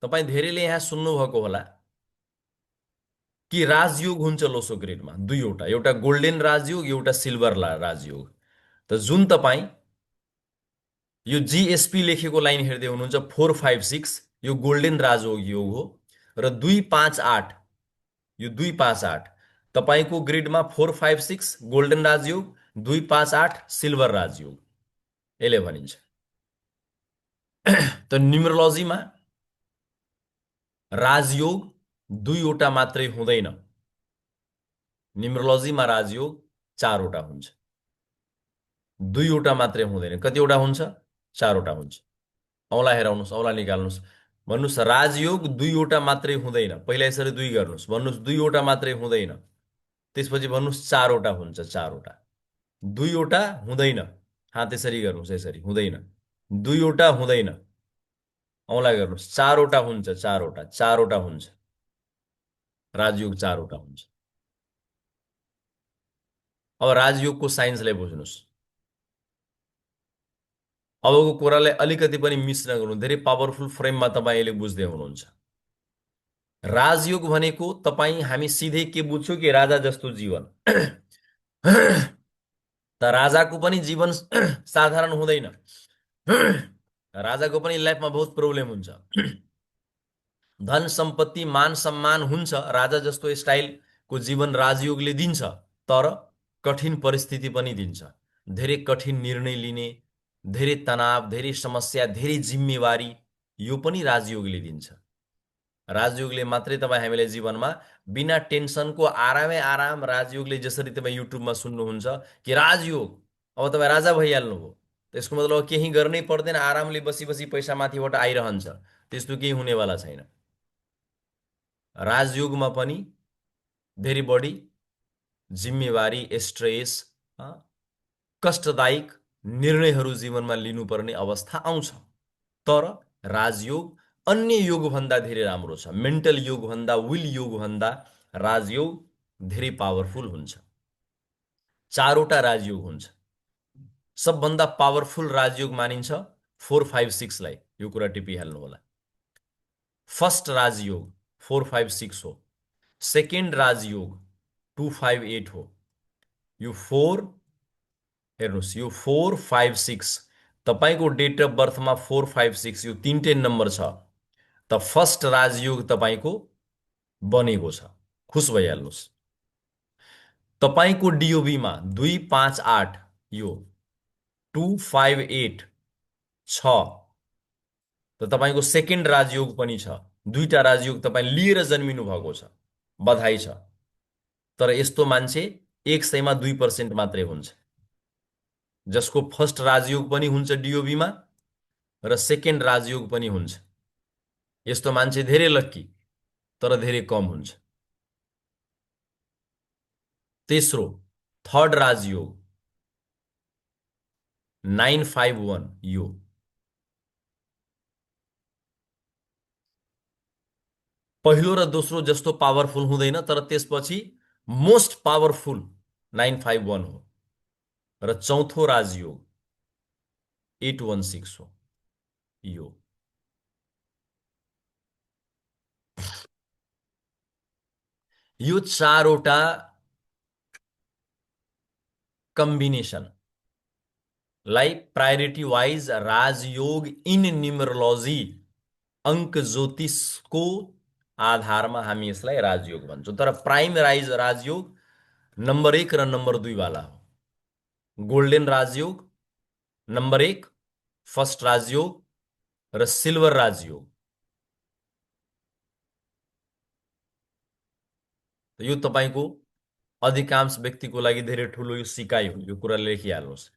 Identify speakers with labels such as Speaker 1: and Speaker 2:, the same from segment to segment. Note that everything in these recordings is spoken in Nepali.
Speaker 1: तपाईं धेरैले यहाँ सुन्नुभएको होला कि राजयोग हुन्छ लोसो ग्रिडमा दुईवटा, एउटा गोल्डेन राजयोग, एउटा सिल्भर राजयोग। त जुन तपाईँ यो जीएसपी लेखेको लाइन हेर्दै हुनुहुन्छ 456, यो गोल्डेन राजयोग हो। र 258, यो 258 तपाईँको ग्रिडमा 456 गोल्डेन राजयोग, 258 सिल्भर राजयोग, यसले भनिन्छ। त न्युमरोलोजीमा राजयोग दुईवटा मात्रै हुँदैन, न्युमरोलोजीमा राजयोग चारवटा हुन्छ। दुईवटा मात्रै हुँदैन, कतिवटा हुन्छ? चारवटा हुन्छ। औँला हेराउनुहोस्, औँला निकाल्नुहोस्, भन्नुहोस् राजयोग दुईवटा मात्रै हुँदैन। पहिला यसरी दुई गर्नुहोस्, भन्नुहोस् दुईवटा मात्रै हुँदैन। त्यसपछि भन्नुहोस् चारवटा हुन्छ, चारवटा। दुईवटा हुँदैन, हाँ त्यसरी गर्नुहोस्, यसरी हुँदैन। दुईवटा हुँदैन, औँला गर्नुहोस्, चारवटा हुन्छ, चारवटा, चारवटा हुन्छ। राजयोग चारवटा हुन्छ। अब राजयोगको साइन्सलाई बुझ्नुहोस्। अबको कुरालाई अलिकति पनि मिस नगर्नु, धेरै पावरफुल फ्रेममा तपाईँ अहिले बुझ्दै हुनुहुन्छ। राजयोग भनेको तपाईँ हामी सिधै के बुझ्छौँ कि राजा जस्तो जीवन। त राजाको पनि जीवन साधारण हुँदैन। राजाको पनि लाइफमा बहुत प्रब्लम हुन्छ। धन सम्पत्ति मान सम्मान हुन्छ, राजा जस्तो स्टाइलको जीवन राजयोगले दिन्छ, तर कठिन परिस्थिति पनि दिन्छ। धेरै कठिन निर्णय लिने, धेरै तनाव, धेरै समस्या, धेरै जिम्मेवारी, यो पनि राजयोगले दिन्छ। राजयोगले मात्रै तपाईँ हामीलाई जीवनमा बिना टेन्सनको आरामै आराम, राजयोगले जसरी तपाईँ युट्युबमा सुन्नुहुन्छ कि राजयोग अब तपाईँ राजा भइहाल्नुभयो, त्यसको मतलब केही गर्नै पर्दैन, आरामले बसी बसी पैसा माथिबाट आइरहन्छ, त्यस्तो केही हुनेवाला छैन। राजयोगमा पनि धेरै बढी जिम्मेवारी, स्ट्रेस, कष्टदायक निर्णयहरू जीवनमा लिनुपर्ने अवस्था आउँछ। तर राजयोग अन्य योगभन्दा धेरै राम्रो छ। मेन्टल योगभन्दा, विल योगभन्दा राजयोग धेरै पावरफुल हुन्छ। चारवटा राजयोग हुन्छ। सबभन्दा पावरफुल राजयोग मानिन्छ 456लाई, यो कुरा टिपिहाल्नु होला। फर्स्ट राजयोग 456 हो। सेकेन्ड राजयोग 258 हो। यो 4 हेर्नुहोस्, यो 456 तपाईँको डेट अफ बर्थमा 456 यो तीनटै नम्बर छ, त फर्स्ट राजयोग तपाईँको बनेको छ। खुस भइहाल्नुहोस्। तपाईँको डिओबीमा 258 यो 258 छ, त तपाईँको सेकेन्ड राजयोग पनि छ। दुईटा राजयोग तपाईँ लिएर जन्मिनु भएको छ, बधाई छ। तर यस्तो मान्छे 100मा 2% मात्रै हुन्छ, जसको फर्स्ट राजयोग पनि हुन्छ डिओबीमा र सेकेन्ड राजयोग पनि हुन्छ। यस्तो मान्छे धेरै लक्की, तर धेरै कम हुन्छ। तेस्रो, थर्ड राजयोग 951 यो पहिलो र दोस्रो जस्तो पावरफुल हुँदैन, तर त्यसपछि मोस्ट पावरफुल 951 हो। र चौथो राजयोग 816 हो। यो चारवटा कम्बिनेसन लाई प्रायोरिटी वाइज राजयोग इन न्युमरोलोजी, अंक ज्योतिषको आधारमा हामी यसलाई राजयोग भन्छौँ। तर प्राइम राजयोग नम्बर 1 र नम्बर 2 वाला हो। गोल्डेन राजयोग नम्बर 1 फर्स्ट राजयोग र सिल्भर राजयोग। यो तपाईको अधिकांश व्यक्तिको लागि धेरै ठुलो यो सिकाइ हो, यो कुरा लेखिहाल्नुहोस्।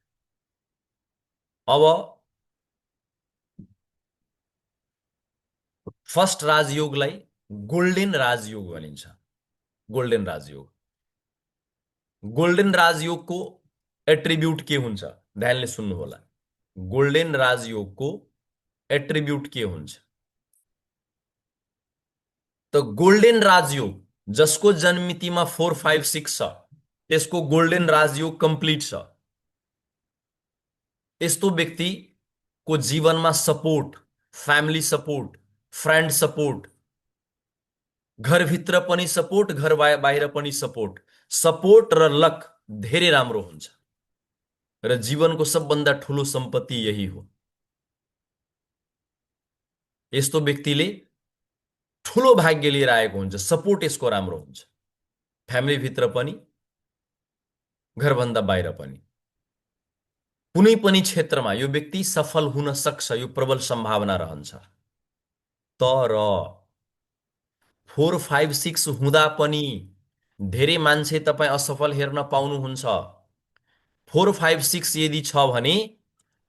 Speaker 1: अब फर्स्ट राजयोगलाई गोल्डेन राजयोग भनिन्छ। गोल्डेन राजयोग, गोल्डेन राजयोगको एट्रिब्युट के हुन्छ? ध्यानले सुन्नु होला। गोल्डेन राजयोगको एट्रिब्युट के हुन्छ? त गोल्डेन राजयोग जसको जन्ममितिमा 456 छ, त्यसको गोल्डेन राजयोग कम्प्लिट छ। यस्तो व्यक्तिको जीवनमा support, family support, friend support, घरभित्र पनि सपोर्ट, घर बाहिर पनि सपोर्ट, सपोर्ट र लक धेरै राम्रो हुन्छ र जीवनको सबभन्दा ठुलो सम्पत्ति यही हो। यस्तो व्यक्तिले ठुलो भाग्य लिएर आएको हुन्छ, सपोर्ट यसको राम्रो हुन्छ, फ्यामिलीभित्र पनि घरभन्दा बाहिर पनि। कुनै पनि क्षेत्रमा यो व्यक्ति सफल हुन सक्छ, यो प्रबल सम्भावना रहन्छ। तर 4 5 6 हुँदा पनि धेरै मान्छे तपाईँ असफल हेर्न पाउनुहुन्छ। 4 5 6 यदि छ भने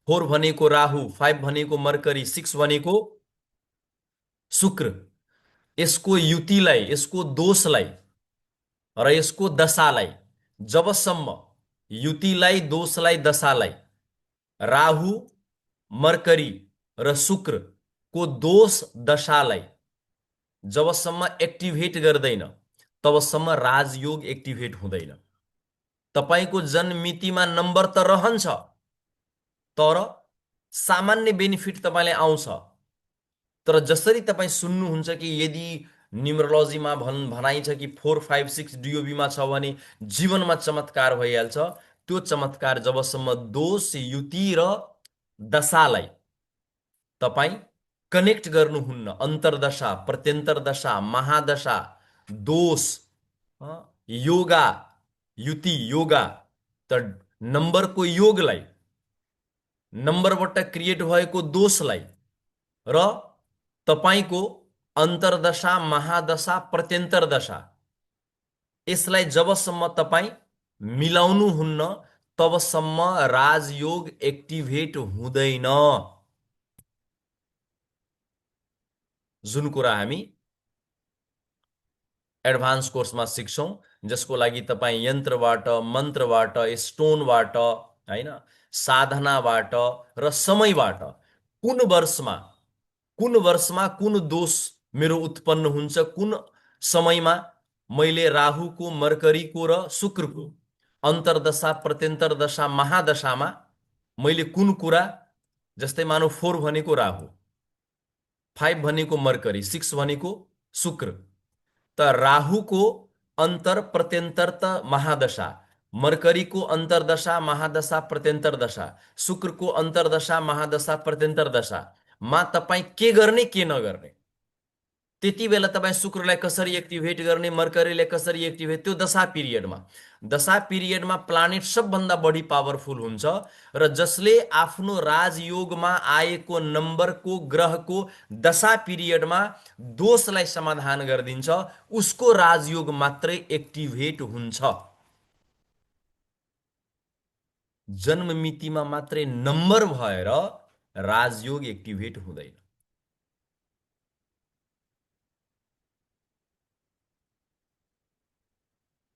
Speaker 1: 4 भनेको राहु, 5 भनेको मर्करी, 6 भनेको शुक्र, यसको युतिलाई, यसको दोषलाई र यसको दशालाई जबसम्म युतिलाई, दोषलाई, दशालाई राहु, मर्करी र शुक्रको दोष दशालाई जबसम्म एक्टिभेट गर्दैन तबसम्म राजयोग एक्टिभेट हुँदैन। तपाईको जन्ममितिमा नम्बर त रहन्छ, तर सामान्य बेनिफिट तपाईलाई आउँछ। तर जसरी तपाईँ सुन्नुहुन्छ कि यदि न्युमरोलोजीमा भनाइ छ कि 4 5 6 डिओबीमा छ भने जीवनमा चमत्कार भइहाल्छ, त्यो चमत्कार जबसम्म दोष, युति र दशालाई तपाईँ कनेक्ट गर्नुहुन्न, अन्तर्दशा, प्रत्यन्तरदशा, महादशा, दोष, योगा, युति, योगा, त नम्बरको योगलाई, नम्बरबाट क्रिएट भएको दोषलाई र तपाईको अन्तर्दशा, महादशा, प्रत्यन्तरदशा, यसलाई जबसम्म तपाईँ मिलाउनुहुन्न तबसम्म राजयोग एक्टिभेट हुँदैन। जुन कुरा हामी एडभान्स कोर्समा सिक्छौं, जसको लागि तपाईँ यन्त्रबाट, मन्त्रबाट, स्टोनबाट, हैन, साधनाबाट र समयबाट कुन वर्षमा कुन दोष मेरो उत्पन्न हुन्छ, कुन समयमा मैले राहुको, मर्करीको र शुक्रको अन्तर्दशा, प्रत्यन्तरदशा, महादशामा मैले कुन कुरा, जस्तै मानौ 4 भनेको राहु, 5 भनेको मर्करी, 6 भनेको शुक्र, त राहुको अन्तर प्रत्यन्तर त महादशा, मर्करीको अन्तर्दशा, महादशा, प्रत्यन्तरदशा, शुक्रको अन्तर्दशा, महादशा, प्रत्यन्तरदशा मा तपाईँ के गर्ने के नगर्ने, त्यति बेला तपाईँ शुक्रलाई कसरी एक्टिभेट गर्ने, मर्करीलाई कसरी एक्टिभेट, त्यो दशा पिरियडमा प्लानेट सबभन्दा बढी पावरफुल हुन्छ र जसले आफ्नो राजयोगमा आएको नम्बरको, ग्रहको दशा पिरियडमा दोषलाई समाधान गरिदिन्छ, उसको राजयोग मात्रै एक्टिभेट हुन्छ। जन्ममितिमा मात्रै नम्बर भएर राजयोग एक्टिभेट हुँदैन।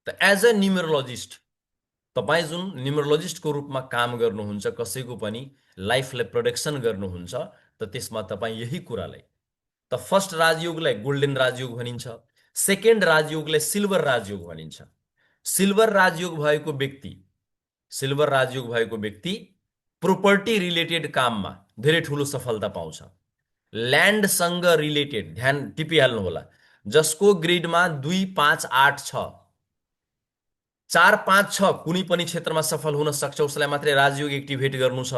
Speaker 1: त एज अ न्युमरोलोजिस्ट, तपाईँ जुन न्युमरोलोजिस्टको रूपमा काम गर्नुहुन्छ, कसैको पनि लाइफलाई प्रोडक्सन गर्नुहुन्छ, त त्यसमा तपाईँ यही कुरालाई, त फर्स्ट राजयोगलाई गोल्डन राजयोग भनिन्छ, सेकेन्ड राजयोगलाई सिल्भर राजयोग भनिन्छ। सिल्भर राजयोग भएको व्यक्ति प्रोपर्टी रिलेटेड काममा धेरै ठुलो सफलता पाउँछ। ल्यान्डसँग रिलेटेड, ध्यान टिपिहाल्नु होला, जसको ग्रिडमा 2 5 8 छ, 4 5 6 कुनै पनि क्षेत्रमा सफल हुन सक्छ, उसलाई मात्रै राजयोग एक्टिभेट गर्नु छ।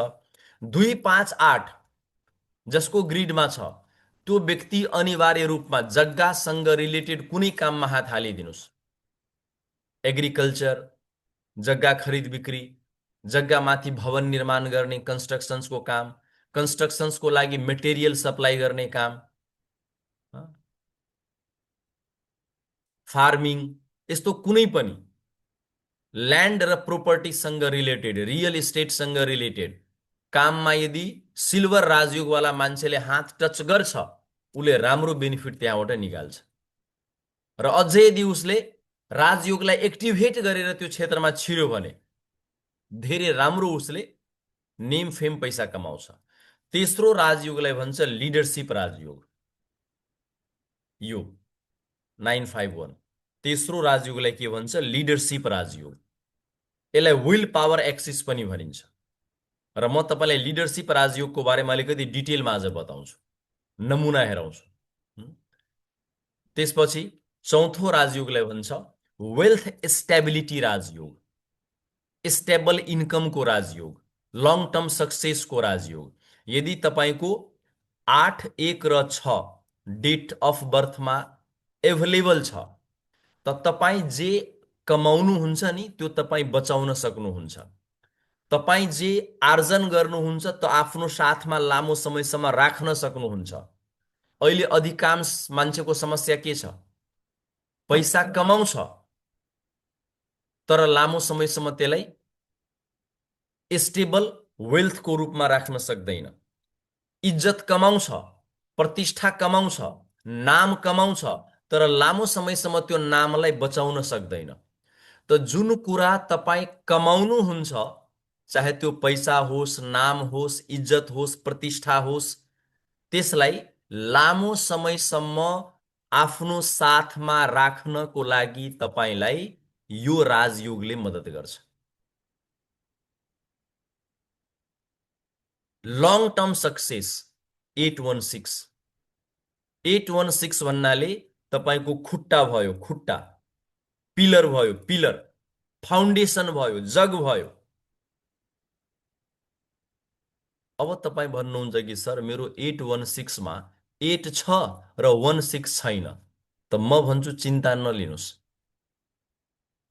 Speaker 1: 2 5 8 जसको ग्रिडमा छ, त्यो व्यक्ति अनिवार्य रूपमा जग्गासँग रिलेटेड कुनै काममा हात हालिदिनुस्, एग्रिकल्चर, जग्गा खरिद बिक्री, जग्गामाथि भवन निर्माण गर्ने, कन्स्ट्रक्सन्सको काम, कन्स्ट्रक्सन्सको लागि मेटेरियल सप्लाई गर्ने काम, फार्मिङ, यस्तो कुनै पनि ल्यान्ड र प्रोपर्टीसँग रिलेटेड, रियल इस्टेटसँग रिलेटेड काममा यदि सिल्भर राजयोगवाला मान्छेले हात टच गर्छ, उसले राम्रो बेनिफिट त्यहाँबाट निकाल्छ। र अझै यदि उसले राजयोगलाई एक्टिभेट गरेर त्यो क्षेत्रमा छिर्यो भने धेरै राम्रो उसले नेम, फेम, पैसा कमाउँछ। तेस्रो राजयोगलाई भन्छ लिडरशिप राजयोग, यो 951। तेस्रो राजयोगलाई के भन्छ? लिडरशिप राजयोग। यसलाई विल पावर एक्सिस पनि भनिन्छ। र म तपाईलाई लिडरशिप राजयोगको बारेमा अलिकति डिटेलमा आज बताउँछु, नमुना हेराउँछु। त्यसपछि चौथो राजयोगलाई भन्छ वेल्थ स्टेबिलिटी राजयोग, स्टेबल इन्कमको राजयोग, लङ टर्म सक्सेसको राजयोग। यदि तपाईँको 8, 1 र 6 डेट अफ बर्थमा एभाइलेबल छ त तपाईँ जे कमाउनुहुन्छ नि त्यो तपाईँ बचाउन सक्नुहुन्छ। तपाईँ जे आर्जन गर्नुहुन्छ त आफ्नो साथमा लामो समयसम्म राख्न सक्नुहुन्छ। अहिले अधिकांश मान्छेको समस्या के छ? पैसा कमाउँछ तर लामो समयसम्म त्यसलाई स्टेबल वेल्थको रूपमा राख्न सक्दैन। इज्जत कमाउँछ, प्रतिष्ठा कमाउँछ, नाम कमाउँछ, तर लामो समयसम्म त्यो नामलाई बचाउन सक्दैन। त जुन कुरा तपाईँ कमाउनुहुन्छ, चाहे त्यो पैसा होस्, नाम होस्, इज्जत होस्, प्रतिष्ठा होस्, त्यसलाई लामो समयसम्म आफ्नो साथमा राख्नको लागि तपाईँलाई यो राजयोगले मद्दत गर्छ। Long term success 816। 816 भन्नाले तपाईँको खुट्टा भयो, खुट्टा, पिलर भयो, पिलर, फाउन्डेसन भयो, जग भयो। अब तपाईँ भन्नुहुन्छ कि सर मेरो 816 मा 8 छ र 16 छैन, त म भन्छु चिन्ता नलिनुहोस्।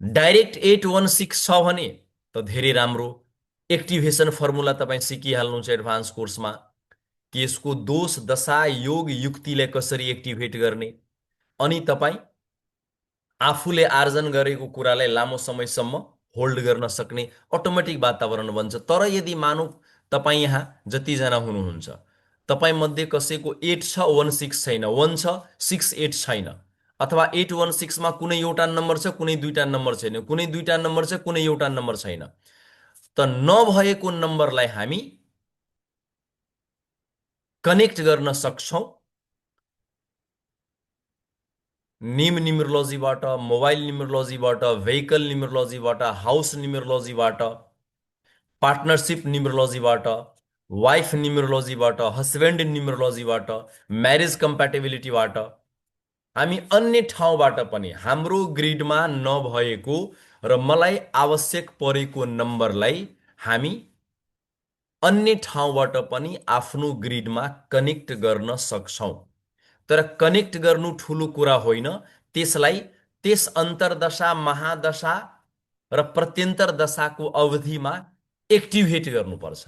Speaker 1: डाइरेक्ट 816 छ भने त धेरै राम्रो। एक्टिभेसन फर्मुला तपाईँ सिकिहाल्नुहुन्छ एडभान्स कोर्समा कि यसको दोष, दशा, योग, युक्तिलाई कसरी एक्टिभेट गर्ने, अनि तपाईँ आफूले आर्जन गरेको कुरालाई लामो समयसम्म होल्ड गर्न सक्ने अटोमेटिक वातावरण बन्छ। तर यदि मानौ तपाईँ यहाँ जतिजना हुनुहुन्छ, तपाईँ मध्ये कसैको 8 छ 16 छैन, 1 छ 68 छैन, अथवा 816 मा कुनै एउटा नम्बर छ, कुनै दुईटा नम्बर छैन, कुनै दुईटा नम्बर छ, कुनै एउटा नम्बर छैन, त नभएको नम्बरलाई हामी कनेक्ट गर्न सक्छौँ नेम न्युमरोलोजीबाट, मोबाइल न्युमरोलोजीबाट, भेहिकल न्युमरोलोजीबाट, हाउस न्युमरोलोजीबाट, पार्टनरशिप न्युमरोलोजीबाट, वाइफ न्युमरोलोजीबाट, हस्बेन्ड न्युमरोलोजीबाट, म्यारेज कम्प्याटेबिलिटीबाट, हामी अन्य ठाउँबाट पनि हाम्रो ग्रिडमा नभएको र मलाई आवश्यक परेको नम्बरलाई हामी अन्य ठाउँबाट पनि आफ्नो ग्रिडमा कनेक्ट गर्न सक्छौँ। तर कनेक्ट गर्नु ठुलो कुरा होइन, त्यसलाई त्यस अन्तर्दशा, महादशा र प्रत्यन्तर दशाको अवधिमा एक्टिभेट गर्नुपर्छ।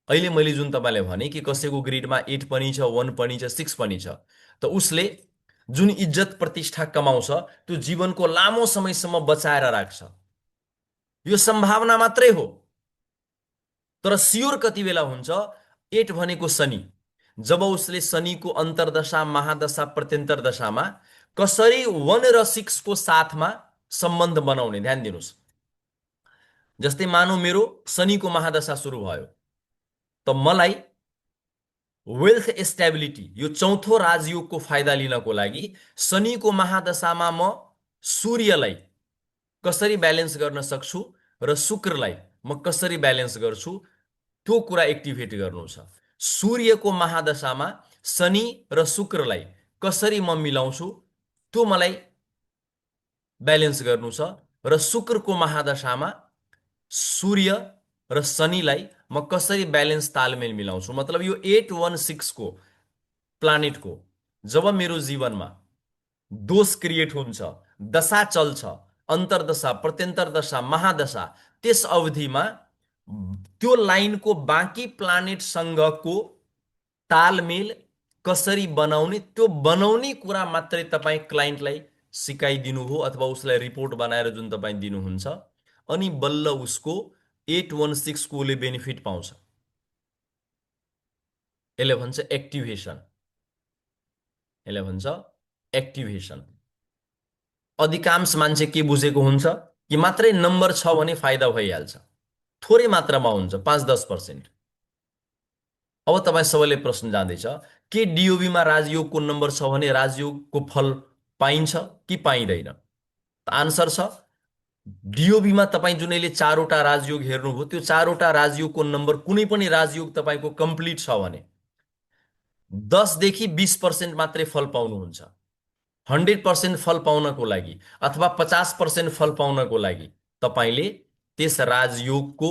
Speaker 1: अहिले मैले जुन तपाईँलाई भने कि कसैको ग्रिडमा 8 पनि छ, 1 पनि छ, 6 पनि छ, त उसले जुन इज्जत प्रतिष्ठा कमाउँछ त्यो जीवनको लामो समयसम्म बचाएर राख्छ। यो सम्भावना मात्रै हो। तर स्योर कति बेला हुन्छ? 8 भनेको शनि। जब उसले शनिको अन्तर्दशा, महादशा, प्रत्यन्तर दशामा कसरी 1 र 6 को साथमा सम्बन्ध बनाउने, ध्यान दिनुहोस्। जस्तै मानौ मेरो शनिको महादशा सुरु भयो, त मलाई वेल्थ स्टेबिलिटी, यो चौथो राजयोगको फाइदा लिनको लागि शनिको महादशामा म सूर्यलाई कसरी ब्यालेन्स गर्न सक्छु र शुक्रलाई म कसरी ब्यालेन्स गर्छु, त्यो कुरा एक्टिभेट गर्नु छ। सूर्यको महादशामा शनि र शुक्रलाई कसरी म मिलाउँछु त्यो मलाई ब्यालेन्स गर्नु छ, र शुक्रको महादशामा सूर्य र शनिलाई म कसरी ब्यालेन्स तालमेल मिलाउँछु। मतलब यो 816 को प्लानेटको जब मेरो जीवनमा दोष क्रिएट हुन्छ, दशा चल्छ, अन्तर्दशा, प्रत्यन्तर दशा, महादशा, त्यस अवधिमा त्यो लाइनको बाँकी प्लानेटसँगको तालमेल कसरी बनाउने, त्यो बनाउने कुरा मात्रै तपाईँ क्लाइन्टलाई सिकाइदिनु हो अथवा उसलाई रिपोर्ट बनाएर जुन तपाईँ दिनुहुन्छ, अनि बल्ल उसको 816 कोले बेनिफिट पाउँछ। यसले भन्छ एक्टिभेसन। यसले भन्छ एक्टिभेसन। अधिकांश मान्छे के बुझेको हुन्छ कि मात्रै नम्बर छ भने फाइदा भइहाल्छ। थोरै मात्रामा हुन्छ, 5-10%। अब तपाईँ सबैले प्रश्न जाँदैछ के डिओबीमा राजयोगको नम्बर छ भने राजयोगको फल पाइन्छ कि पाइँदैन? आन्सर छ, डिओबीमा तपाईँ जुनैले 4वटा राजयोग हेर्नुभयो, त्यो 4वटा राजयोगको नम्बर कुनै पनि राजयोग तपाईँको कम्प्लिट छ भने 10 देखि 20% मात्रै फल पाउनुहुन्छ। 100% फल पाउनको लागि अथवा 50% फल पाउनको लागि तपाईँले त्यस राजयोगको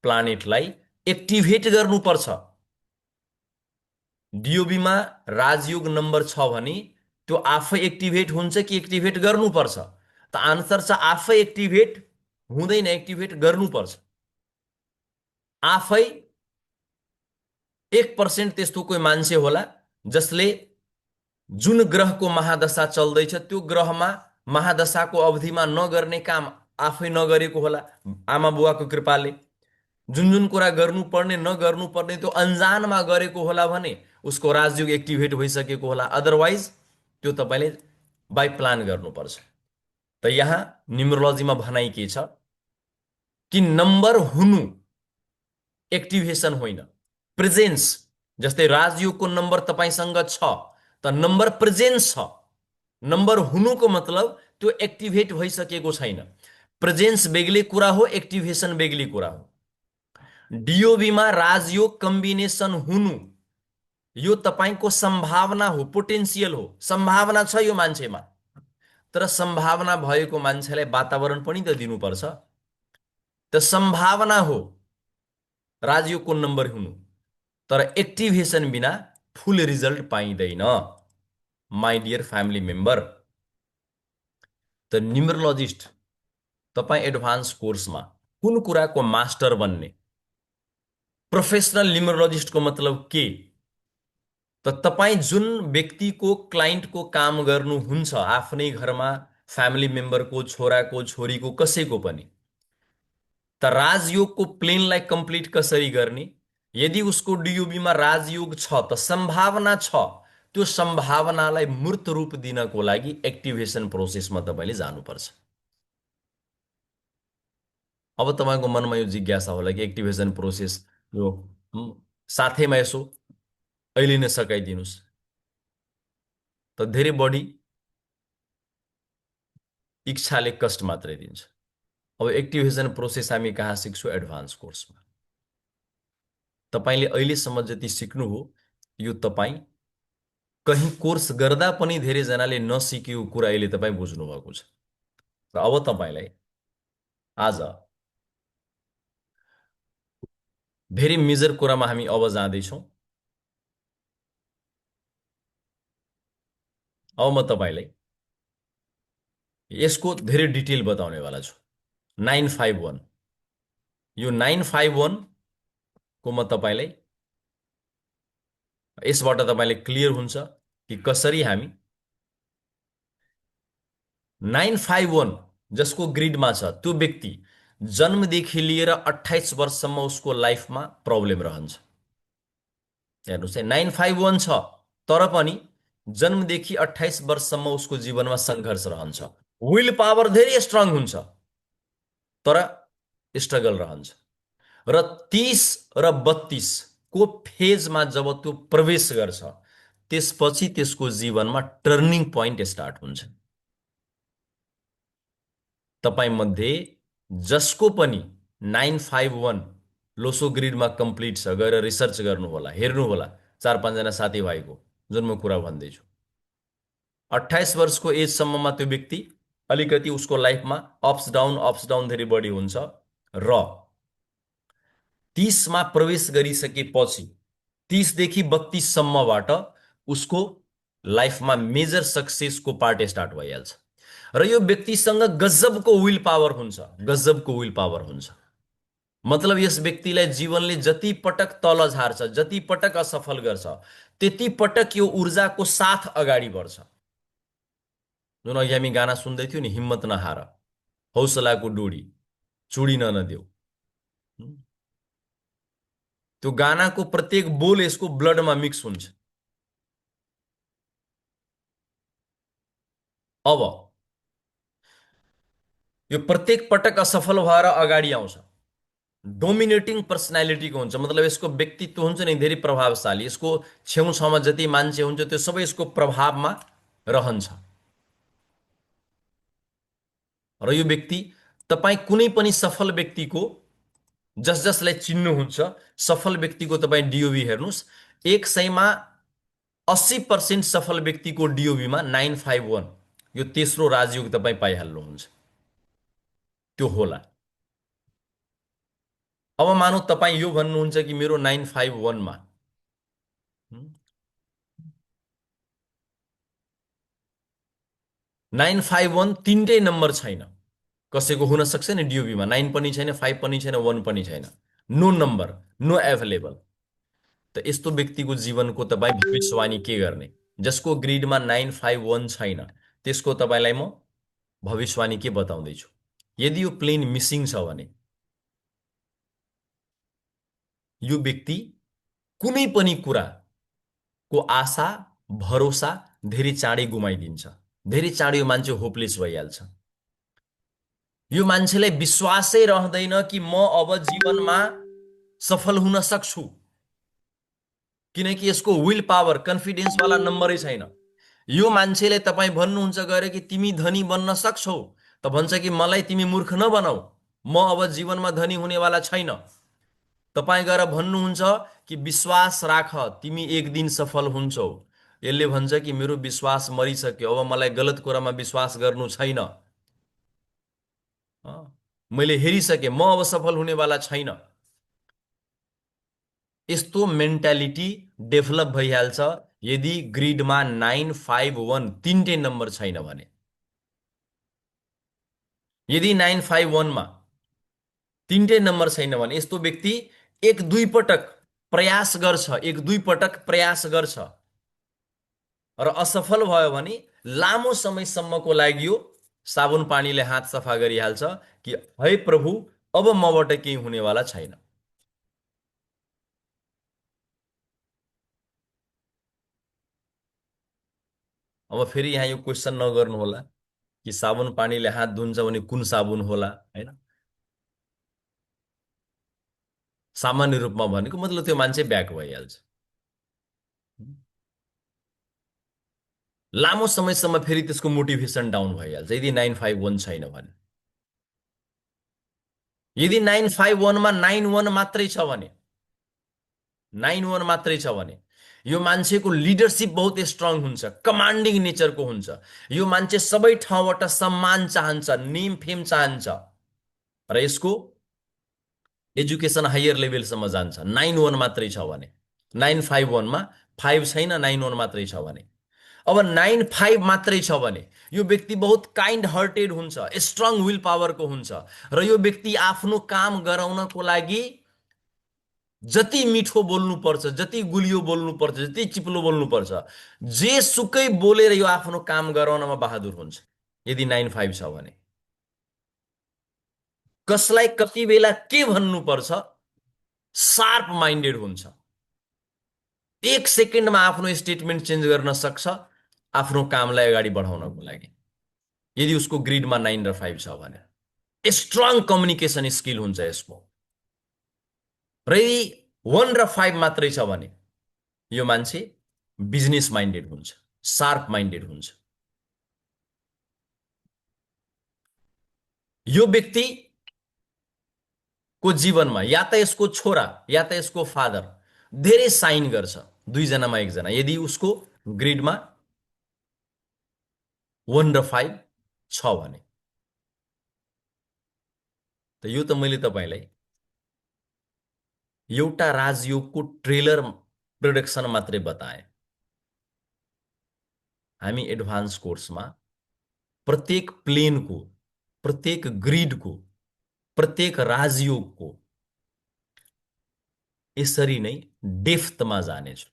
Speaker 1: प्लानेटलाई एक्टिभेट गर्नुपर्छ। डिओबीमा राजयोग नम्बर छ भने त्यो आफै एक्टिभेट हुन्छ कि एक्टिभेट गर्नुपर्छ? त आन्सर छ आफै एक्टिभेट हुँदैन, एक्टिभेट गर्नुपर्छ। आफै 1% त्यस्तो कोही मान्छे होला जसले जुन ग्रहको महादशा चल्दैछ त्यो ग्रहमा महादशाको अवधिमा नगर्ने काम आफै नगरेको होला आमा बुवाको कृपाले। जुन जुन कुरा गर्नुपर्ने नगर्नुपर्ने त्यो अन्जानमा गरेको होला भने उसको राजयोग एक्टिभेट भइसकेको होला। अदरवाइज त्यो तपाईँले बाई प्लान गर्नुपर्छ। त यहाँ न्युमरोलोजीमा भनाइ के छ कि नम्बर हुनु एक्टिभेसन होइन, प्रेजेन्स। जस्तै राजयोगको नम्बर तपाईँसँग छ त नम्बर प्रेजेन्स छ। नम्बर हुनुको मतलब त्यो एक्टिभेट भइसकेको छैन। प्रेजेन्स बेग्लै कुरा हो, एक्टिभेसन बेग्लै कुरा हो। डिओबीमा राजयोग कम्बिनेसन हुनु यो तपाईँको सम्भावना हो, पोटेन्सियल हो। सम्भावना छ यो मान्छेमा, तर सम्भावना भएको मान्छेलाई वातावरण पनि त दिनुपर्छ। त सम्भावना हो राजयोगको नम्बर हुनु, तर एक्टिभेसन बिना फुल रिजल्ट पाइँदैन माई डियर फ्यामिली मेम्बर। त न्युमरोलोजिस्ट तपाईँ एडभान्स कोर्समा कुन कुराको मास्टर बन्ने? प्रोफेसनल न्युमरोलोजिस्टको मतलब के? त तपाईँ जुन व्यक्तिको क्लाइन्टको काम गर्नुहुन्छ आफ्नै घरमा, फ्यामिली मेम्बरको, छोराको, छोरीको, कसैको पनि, त राजयोगको प्लेनलाई कम्प्लिट कसरी गर्ने? यदि उसको डियुबीमा राजयोग छ त सम्भावना छ, त्यो सम्भावनालाई मूर्त रूप दिनको लागि एक्टिभेसन प्रोसेसमा तपाईँले जानुपर्छ। अब तपाईँको मनमा यो जिज्ञासा होला कि एक्टिभेसन प्रोसेस यो साथैमा यसो अहिले नै सकाइदिनुहोस् त धेरै बढी इच्छाले कष्ट मात्रै दिन्छ। अब एक्टिभेसन प्रोसेस हामी कहाँ सिक्छौँ? एडभान्स कोर्समा। तपाईँले अहिलेसम्म जति सिक्नु हो यो तपाईँ कहीँ कोर्स गर्दा पनि धेरैजनाले नसिकेको कुरा अहिले तपाईँ बुझ्नुभएको छ। र अब तपाईँलाई आज धेरै मेजर कुरामा हामी अब जाँदैछौँ। अब म तपाईँलाई यसको धेरै डिटेल बताउनेवाला छु। 951 यो 951 को म तपाईँलाई यसबाट तपाईँले क्लियर हुन्छ कि कसरी हामी 951 जसको ग्रिडमा छ त्यो व्यक्ति जन्मदेखि लिएर 28 वर्षसम्म उसको लाइफमा प्रब्लम रहन्छ। हेर्नुहोस् है, 951 छ तर पनि जन्मदेखि 28 वर्षसम्म उसको जीवनमा सङ्घर्ष रहन्छ। विल पावर धेरै स्ट्रङ हुन्छ तर स्ट्रगल रहन्छ। र 30 र 32 को फेजमा जब त्यो प्रवेश गर्छ त्यसपछि त्यसको जीवनमा टर्निङ पोइन्ट स्टार्ट हुन्छ। तपाईँ मध्ये जसको पनि 951 लोसो ग्रिडमा कम्प्लिट छ गएर रिसर्च गर्नुहोला, हेर्नुहोला 4-5 जना साथीभाइको जुन म कुरा भन्दैछु। 28 वर्षको एजसम्ममा त्यो व्यक्ति अलिकति उसको लाइफमा अप्स डाउन धेरै बढी हुन्छ र 30 मा प्रवेश गरिसकेपछि 30 देखि 32 सम्मबाट उसको लाइफमा मेजर सक्सेसको पार्ट स्टार्ट भइहाल्छ। र यो व्यक्तिसँग गजबको विल पावर हुन्छ, गजबको विल पावर हुन्छ। मतलब यस व्यक्तिलाई जीवनले जति पटक तल झार्छ, जति पटक असफल गर्छ, त्यति पटक यो ऊर्जाको साथ अगाडि बढ्छ। जुन अघि हामी गाना सुन्दै थियौँ नि, हिम्मत नहार, हौसलाको डोरी चुडिन नदेऊ, त्यो गानाको प्रत्येक बोल यसको ब्लडमा मिक्स हुन्छ। अब यो प्रत्येक पटक असफल भएर अगाडि आउँछ, डोमिनेटिङ पर्सनालिटीको हुन्छ। मतलब यसको व्यक्तित्व हुन्छ नि धेरै प्रभावशाली, यसको छेउछाउमा जति मान्छे हुन्छ त्यो सबै यसको प्रभावमा रहन्छ। र यो व्यक्ति तपाईँ कुनै पनि सफल व्यक्तिको जसलाई चिन्नुहुन्छ सफल व्यक्तिको तपाईँ डिओबी हेर्नुहोस्, 100 मा 80% सफल व्यक्तिको डिओबीमा 951 यो तेस्रो राजयोग तपाईँ पाइहाल्नुहुन्छ। त्यो होला। अब मानौ तपाईँ यो भन्नुहुन्छ कि मेरो 951 मा 951 तिनटै नम्बर छैन। कसैको हुन सक्छ नि डिओबीमा 9 पनि छैन, 5 पनि छैन, 1 पनि छैन। No number, no available. त यस्तो व्यक्तिको जीवनको तपाईँ भविष्यवाणी के गर्ने? जसको ग्रिडमा 951 छैन, त्यसको तपाईँलाई म भविष्यवाणी के बताउँदैछु? यदि यो प्लेन मिसिङ छ भने यो व्यक्ति कुनै पनि कुराको आशा, भरोसा धेरै चाँडै गुमाइदिन्छ। धेरै चाँडै यो मान्छे होपलेस भइहाल्छ। यो मान्छेलाई विश्वासै रहँदैन कि म अब जीवनमा सफल हुन सक्छु, किनकि यसको विल पावर, कन्फिडेन्सवाला नम्बरै छैन। यो मान्छेले तपाईँ भन्नुहुन्छ गएर कि तिमी धनी बन्न सक्छौ, त भन्छ कि मलाई तिमी मूर्ख नबनाऊ, म अब जीवनमा धनी हुनेवाला छैन। तपाईँ गएर भन्नुहुन्छ कि विश्वास राख, तिमी एक दिन सफल हुन्छौ। यसले भन्छ कि मेरो विश्वास मरिसक्यो, अब मलाई गलत कुरामा विश्वास गर्नु छैन। मैले हेरिसकेँ, म अब सफल हुनेवाला छैन। यस्तो मेन्टालिटी डेभलप भइहाल्छ यदि ग्रिडमा 951 तिनटै नम्बर छैन भने। यदि 951 मा तिनटै नम्बर छैन भने यस्तो व्यक्ति एक दुई पटक प्रयास गर्छ, एक दुई पटक प्रयास गर्छ र असफल भयो भने लामो समयसम्मको लागि यो साबुन पानीले हात सफा गरिहाल्छ कि है प्रभु, अब मबाट केही हुनेवाला छैन। अब फेरि यहाँ यो क्वेसन नगर्नु होला कि साबुन पानीले हात धुन्छ भने कुन साबुन होला, हैन? सामान्य रूपमा भनेको मतलब त्यो मान्छे ब्याक भइहाल्छ। लामो समयसम्म फेरि त्यसको मोटिभेसन डाउन भइहाल्छ यदि 951 छैन भने। यदि 951 मा 91 मात्रै छ भने, 91 मात्रै छ भने यो मान्छेको लिडरशिप बहुत स्ट्रङ हुन्छ, कमान्डिङ नेचरको हुन्छ। यो मान्छे सबै ठाउँबाट सम्मान चाहन्छ, नेम फेम चाहन्छ र यसको एजुकेसन हायर लेभलसम्म जान्छ। 91 मात्रै छ भने, 951 मा 5 छैन, 91 मात्रै छ भने। अब 95 मात्रै छ भने यो व्यक्ति बहुत काइन्ड हार्टेड हुन्छ, स्ट्रङ विल पावरको हुन्छ र यो व्यक्ति आफ्नो काम गराउनको लागि जति मिठो बोल्नुपर्छ, जति गुलियो बोल्नुपर्छ, जति चिप्लो बोल्नुपर्छ, जे सुकै बोलेर यो आफ्नो काम गराउनमा बहादुर हुन्छ यदि 95 छ भने। कसलाई कति बेला के भन्नुपर्छ शार्प माइन्डेड हुन्छ। एक सेकेन्डमा आफ्नो स्टेटमेन्ट चेन्ज गर्न सक्छ आफ्नो कामलाई अगाडि बढाउनको लागि, यदि उसको ग्रिडमा 9 र 5 छ भने। स्ट्रङ कम्युनिकेसन स्किल हुन्छ यसको। र यदि 1 र 5 मात्रै छ भने यो मान्छे बिजनेस माइन्डेड हुन्छ, शार्प माइन्डेड हुन्छ। यो व्यक्तिको जीवनमा या त यसको छोरा या त यसको फादर धेरै साइन गर्छ, दुईजनामा एकजना, यदि उसको ग्रिडमा 1 र 5 छ भने। त यो त मैले तपाईँलाई एउटा राजयोगको ट्रेलर प्रोडक्सन मात्रै बताएँ। हामी एडभान्स कोर्समा प्रत्येक प्लेनको, प्रत्येक ग्रिडको, प्रत्येक राजयोगको यसरी नै डेफ्थमा जानेछु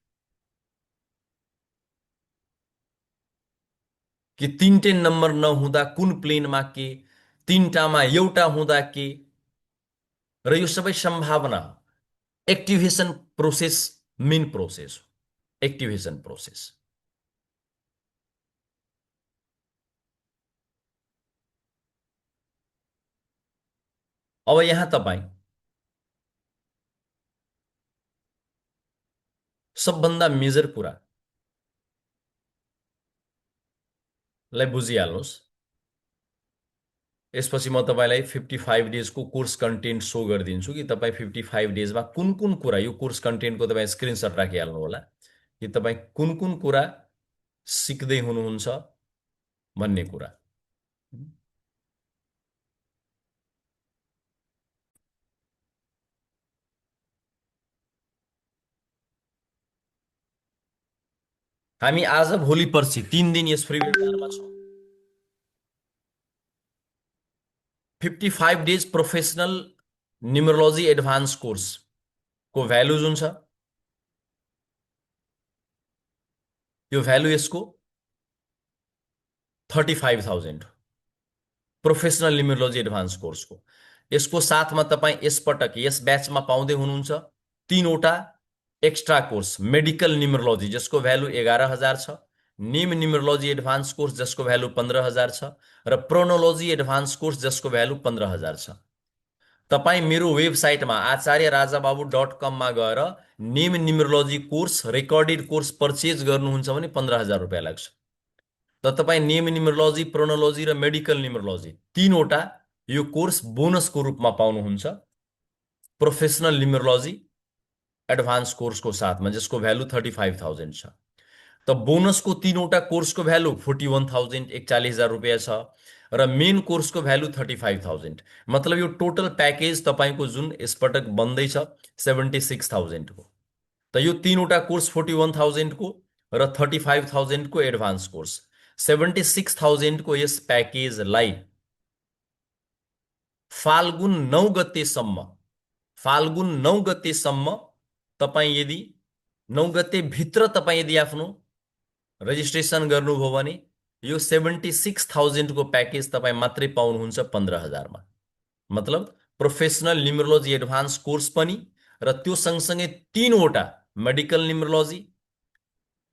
Speaker 1: कि तिनटै नम्बर नहुँदा कुन प्लेनमा के, तिनटामा एउटा हुँदा के, र यो सबै सम्भावना हो। एक्टिभेसन प्रोसेस मेन प्रोसेस हो, एक्टिभेसन प्रोसेस। अब यहाँ तपाईँ सबभन्दा मेजर कुरालाई बुझिहाल्नुहोस्। यसपछि म तपाईँलाई 55 डेजको कोर्स कन्टेन्ट सो गरिदिन्छु कि तपाईँ 55 डेजमा कुन कुन कुरा, यो कोर्स कन्टेन्टको तपाईँ स्क्रिनसट राखिहाल्नु होला कि तपाईँ कुन कुन कुरा सिक्दै हुनुहुन्छ, भन्ने कुरा। हामी आज भोलि पर्सि 3 दिन यस फ्री वेबिनारमा छौँ। 55 डेज प्रोफेसनल न्युमरोलोजी एडभान्स कोर्सको भ्यालु जुन छ, यो भ्यालु यसको 35,000 प्रोफेसनल न्युमरोलोजी एडभान्स कोर्सको। यसको साथमा तपाईँ यसपटक यस ब्याचमा पाउँदै हुनुहुन्छ 3वटा एक्स्ट्रा कोर्स, मेडिकल न्युमरोलोजी जसको भ्यालु 11,000 छ, नेम न्युमरोलोजी एडभान्स कोर्स जसको भ्यालु 15,000 छ, र प्रोनोलोजी एडभान्स कोर्स जसको भ्यालु 15,000 छ। तपाईँ मेरो वेबसाइटमा acharyarajababu.com मा गएर name numerology course recorded course purchase गर्नुहुन्छ भने 15,000 रुपियाँ लाग्छ। त तपाईँ नेम न्युमरोलोजी, प्रोनोलोजी र मेडिकल न्युमरोलोजी 3वटा यो कोर्स बोनसको रूपमा पाउनुहुन्छ प्रोफेसनल न्युमरोलोजी एडभान्स कोर्सको साथमा, जसको भ्यालु 35,000 छ। त बोनसको 3वटा कोर्सको भ्यालु 41,000 41,000 रुपियाँ छ, र मेन कोर्सको भ्यालु 35,000। मतलब यो टोटल प्याकेज तपाईँको जुन यसपटक बन्दैछ 76,000 को। त यो 3वटा कोर्स 41,000 को र 35,000 को एडभान्स कोर्स, 76,000 को यस प्याकेजलाई फाल्गुन 9 गतेसम्म तपाईँ यदि 9 गते भित्र तपाईँ यदि आफ्नो रजिस्ट्रेसन गर्नुभयो भने यो 76,000 को प्याकेज तपाईँ मात्रै पाउनुहुन्छ 15,000 मा। मतलब प्रोफेसनल न्युमरोलोजी एडभान्स कोर्स पनि र त्यो सँगसँगै 3वटा मेडिकल न्युमरोलोजी,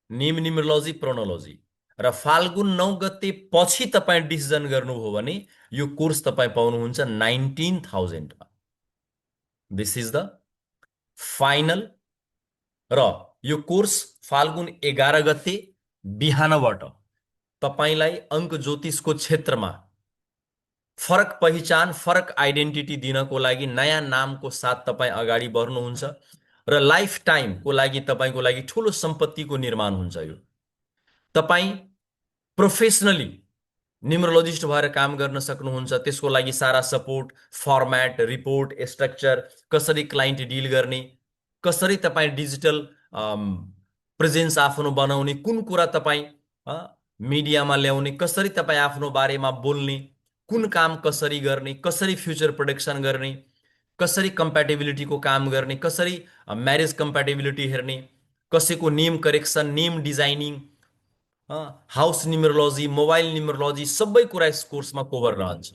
Speaker 1: नेम न्युमरोलोजी, प्रोनोलोजी, र फाल्गुन 9 गते पछि तपाईँ डिसिजन गर्नुभयो भने यो कोर्स तपाईँ पाउनुहुन्छ 19,000 मा। This is the final. र यो कोर्स फाल्गुन 11 गते बिहानबाट तपाईलाई अङ्क ज्योतिषको क्षेत्रमा फरक पहिचान, फरक आइडेन्टिटी दिनको लागि नयाँ नामको साथ तपाईँ अगाडि बढ्नुहुन्छ र लाइफ टाइमको लागि तपाईको लागि ठूलो सम्पत्तिको निर्माण हुन्छ। यो तपाईँ प्रोफेसनली न्युमरोलोजिस्ट भएर काम गर्न सक्नुहुन्छ। त्यसको लागि सारा सपोर्ट, फर्म्याट, रिपोर्ट, स्ट्रक्चर, कसरी क्लाइन्ट डिल गर्ने, कसरी तपाईँ डिजिटल प्रेजेन्स आफ्नो बनाउने, कुन कुरा तपाईँ मिडियामा ल्याउने, कसरी तपाईँ आफ्नो बारेमा बोल्ने, कुन काम कसरी गर्ने, कसरी फ्युचर प्रोडक्सन गर्ने, कसरी कम्प्याटेबिलिटीको काम गर्ने, कसरी म्यारेज कम्प्याटेबिलिटी हेर्ने, कसैको name correction, name designing, house numerology, mobile numerology, सबै कुरा यस कोर्समा कभर रहन्छ।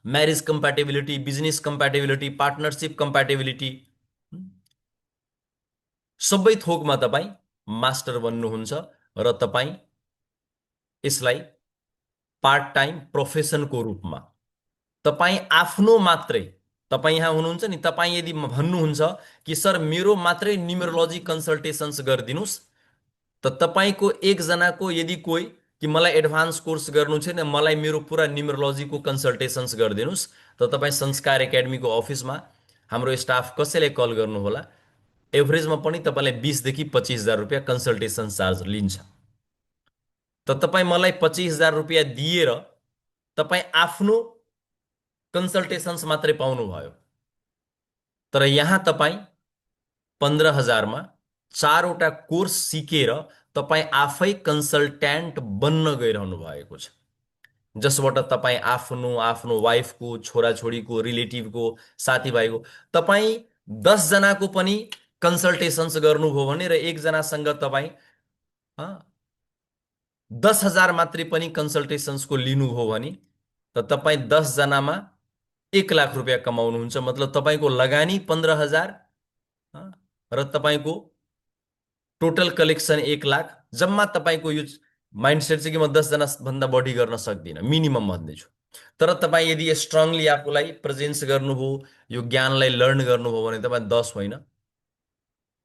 Speaker 1: Marriage compatibility, business compatibility, partnership compatibility, सबै थोकमा तपाईँ मास्टर बन्नुहुन्छ र तपाईँ यसलाई पार्ट टाइम प्रोफेसनको रूपमा तपाईँ आफ्नो मात्रै, तपाईँ यहाँ हुनुहुन्छ नि, तपाईँ यदि भन्नुहुन्छ कि सर मेरो मात्रै न्युमरोलोजी कन्सल्टेसन्स गरिदिनुस्, त तपाईँको एकजनाको यदि कोही कि मलाई एडभान्स कोर्स गर्नु छैन, मलाई मेरो पुरा न्युमरोलोजीको कन्सल्टेसन्स गरिदिनुस्, त तपाईँ संस्कार एकाडेमीको अफिसमा हाम्रो स्टाफ कसैलाई कल गर्नुहोला। एभरेजमा पनि तपाईँलाई 20,000 देखि 25,000 रुपियाँ कन्सल्टेसन चार्ज लिन्छ। त तपाईँ मलाई 25,000 रुपियाँ दिएर तपाईँ आफ्नो कन्सल्टेसन्स मात्रै पाउनुभयो। तर यहाँ तपाईँ 15,000 मा 4वटा कोर्स सिकेर तपाईँ आफै कन्सल्ट्यान्ट बन्न गइरहनु भएको छ, जसबाट तपाईँ आफ्नो वाइफको, छोराछोरीको, रिलेटिभको, साथीभाइको, तपाईँ 10 जनाको पनि कन्सल्टेसन्स गर्नुभयो भने र एकजनासँग तपाईँ 10,000 मात्रै पनि कन्सल्टेसन्सको लिनुभयो भने त तपाईँ 10 जनामा 1,00,000 रुपियाँ कमाउनुहुन्छ। मतलब तपाईँको लगानी 15,000 र तपाईँको टोटल कलेक्सन 1,00,000, जम्मा तपाईँको यो माइन्डसेट चाहिँ कि म 10 जना भन्दा बढी गर्न सक्दिनँ, मिनिमम भन्दैछु। तर तपाईँ यदि स्ट्रङली आफूलाई प्रेजेन्स गर्नुभयो, यो ज्ञानलाई लर्न गर्नुभयो भने तपाईँ 10 होइन,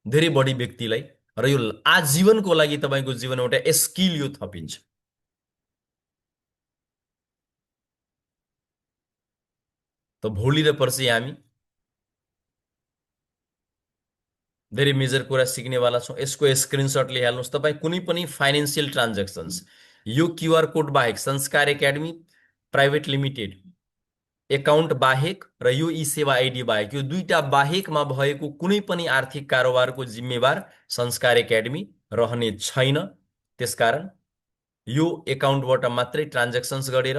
Speaker 1: धेरै बढी व्यक्तिलाई, र यो आजीवनको लागि तपाईँको जीवन एउटा स्किल यो थपिन्छ। त भोलि र पर्सि हामी धेरै मेजर कुरा सिक्नेवाला छौँ। यसको स्क्रिनसट लिइहाल्नुहोस्। तपाईँ कुनै पनि फाइनेन्सियल ट्रान्ज्याक्सन्स यो क्युआर कोड बाहेक संस्कार एकाडेमी प्राइभेट लिमिटेड एकाउन्ट बाहेक र यो ई सेवा आइडी बाहेक यो दुईटा बाहेकमा भएको कुनै पनि आर्थिक कारोबारको जिम्मेवार संस्कार एकाडेमी रहने छैन। त्यसकारण यो एकाउन्टबाट मात्रै ट्रान्ज्याक्सन्स गरेर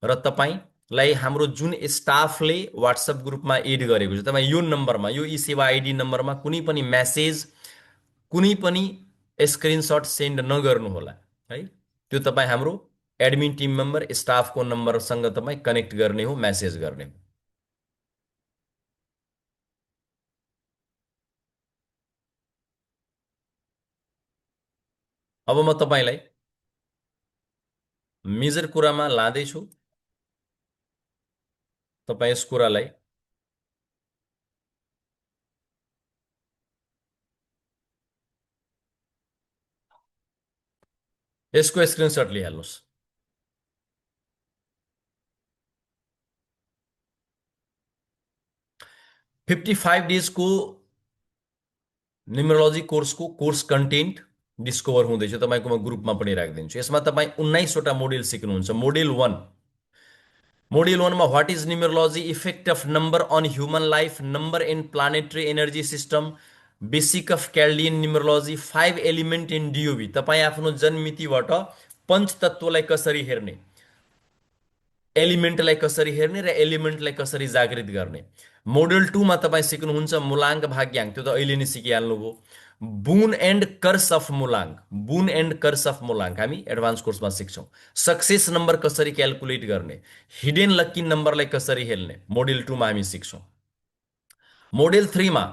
Speaker 1: र तपाईँलाई हाम्रो जुन स्टाफले वाट्सएप ग्रुपमा एड गरेको छ तपाईँ यो नम्बरमा यो ई सेवा आइडी नम्बरमा कुनै पनि म्यासेज कुनै पनि स्क्रिनसट सेन्ड नगर्नुहोला है। त्यो तपाईँ हाम्रो एडमिन टिम मेम्बर स्टाफको नम्बरसँग तपाईँ कनेक्ट गर्ने हो, म्यासेज गर्ने हो। अब म तपाईँलाई मेजर कुरामा लाँदैछु। तपाईँ यस कुरालाई यसको स्क्रिनसट लिइहाल्नुहोस्। 55 डेजको न्युमरोलोजी कोर्सको कोर्स कन्टेन्ट डिस्कभर हुँदैछ। तपाईँको म ग्रुपमा पनि राखिदिन्छु। यसमा तपाईँ 19वटा मोडेल सिक्नुहुन्छ। मोडेल 1 मा what is numerology, effect of number on human life, number in planetary energy system, basic of Chaldean numerology, 5 element in DOB. तपाईँ आफ्नो जन्ममितिबाट पञ्चतत्वलाई कसरी हेर्ने, एलिमेन्टलाई कसरी हेर्ने र एलिमेन्टलाई कसरी जागृत गर्ने। मोडेल 2 मा तपाईँ सिक्नुहुन्छ मूलाङ्क भाग्याङ्क, त्यो त अहिले नै सिकिहाल्नुभयो। बुन एन्ड कर्स अफ मूलाङ्क, बुन एन्ड कर्स अफ मूलाङ्क हामी एडभान्स कोर्समा सिक्छौँ। सक्सेस नम्बर कसरी क्याल्कुलेट गर्ने, हिडेन लक्की नम्बरलाई कसरी हेर्ने मोडेल 2 मा हामी सिक्छौँ। मोडेल 3 मा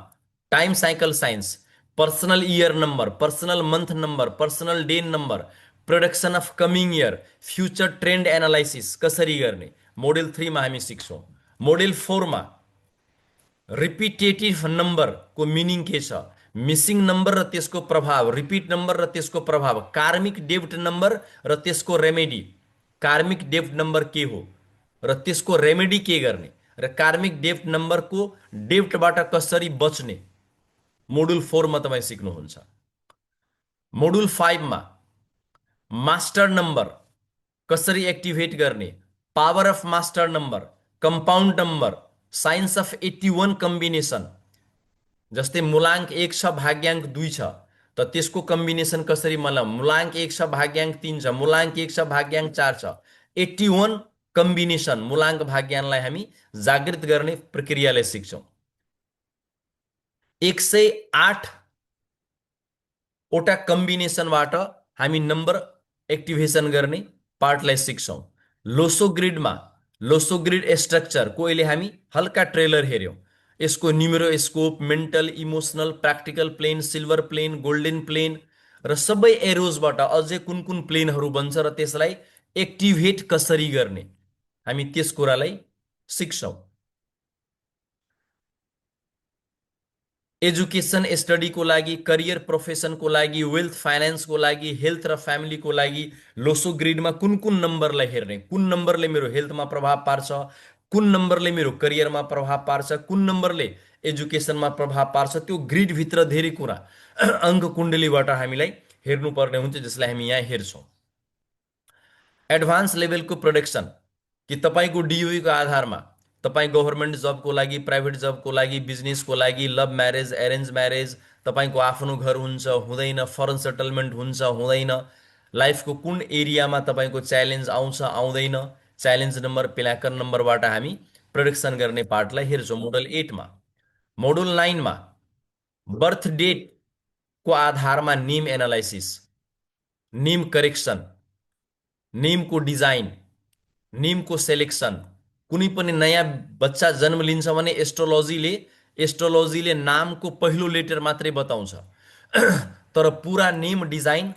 Speaker 1: time cycle science, personal year number, personal month number, personal day number, production of coming year, future trend analysis कसरी गर्ने मोडेल 3 मा हामी सिक्छौँ। मोडेल 4 मा रिपिटेटिभ नम्बरको मिनिङ के छ, मिसिङ नम्बर र त्यसको प्रभाव, रिपिट नम्बर र त्यसको प्रभाव, कार्मिक डेब्ट नम्बर र त्यसको रेमेडी, कार्मिक डेब्ट नम्बर के हो र त्यसको रेमेडी के गर्ने र कार्मिक डेब्ट नम्बरको डेब्टबाट कसरी बच्ने मोडुल 4 मा तपाईँ सिक्नुहुन्छ। मोडुल 5 मा मास्टर नम्बर कसरी एक्टिभेट गर्ने, power of master number, compound number, science of 81 combination. जस्तै मूलाङ्क 1 छ भाग्याङ्क 2 छ त त्यसको कम्बिनेसन कसरी मलाई, मूलाङ्क 1 छ भाग्याङ्क 3 छ, मूलाङ्क 1 छ भाग्याङ्क 4 छ, 81 कम्बिनेसन मूलाङ्क भाग्याङ्कलाई हामी जागृत गर्ने प्रक्रियालाई सिक्छौँ। 108 वटा कम्बिनेसनबाट हामी नम्बर एक्टिभेसन गर्ने पार्टलाई सिक्छौँ। लोसो ग्रिड स्ट्रक्चरको अहिले हामी हल्का ट्रेलर हेऱ्यौँ। यसको numeroscope, mental, emotional, practical plane, silver plane, golden plane र सबै एरोजबाट अझै कुन कुन प्लेनहरू बन्छ र त्यसलाई एक्टिभेट कसरी गर्ने हामी त्यस कुरालाई सिक्छौँ। एजुकेसन स्टडीको लागि, करियर प्रोफेसनको लागि, वेल्थ फाइनेन्सको लागि, हेल्थ र फ्यामिलीको लागि लोसो ग्रिडमा कुन कुन नम्बरलाई हेर्ने, कुन नम्बरले मेरो हेल्थमा प्रभाव पार्छ, कुन नम्बरले मेरो करियरमा प्रभाव पार्छ, कुन नम्बरले एजुकेसनमा प्रभाव पार्छ, त्यो ग्रिडभित्र धेरै कुरा अङ्क कुण्डलीबाट हामीलाई हेर्नुपर्ने हुन्छ, जसलाई हामी यहाँ हेर्छौँ। एडभान्स लेभलको प्रोडक्सन कि तपाईँको डिओईको आधारमा तपाईँ गभर्मेन्ट जबको लागि, प्राइभेट जबको लागि, बिजनेसको लागि, लभ म्यारेज, एरेन्ज म्यारेज, तपाईँको आफ्नो घर हुन्छ हुँदैन, फरेन सेटलमेन्ट हुन्छ हुँदैन, लाइफको कुन एरियामा तपाईँको च्यालेन्ज आउँछ आउँदैन, च्यालेन्ज नम्बर, पिलाकन नम्बरबाट हामी प्रोडक्सन गर्ने पार्टलाई हेर्छौँ मोडल 8 मा। मोडल 9 मा बर्थ डेटको आधारमा नेम एनालाइसिस, नेम करेक्सन, नेमको डिजाइन, नेमको सेलेक्सन। कुनै पनि नयाँ बच्चा जन्म लिन्छ भने एस्ट्रोलोजीले नामको पहिलो लेटर मात्रै बताउँछ तर पुरा नेम डिजाइन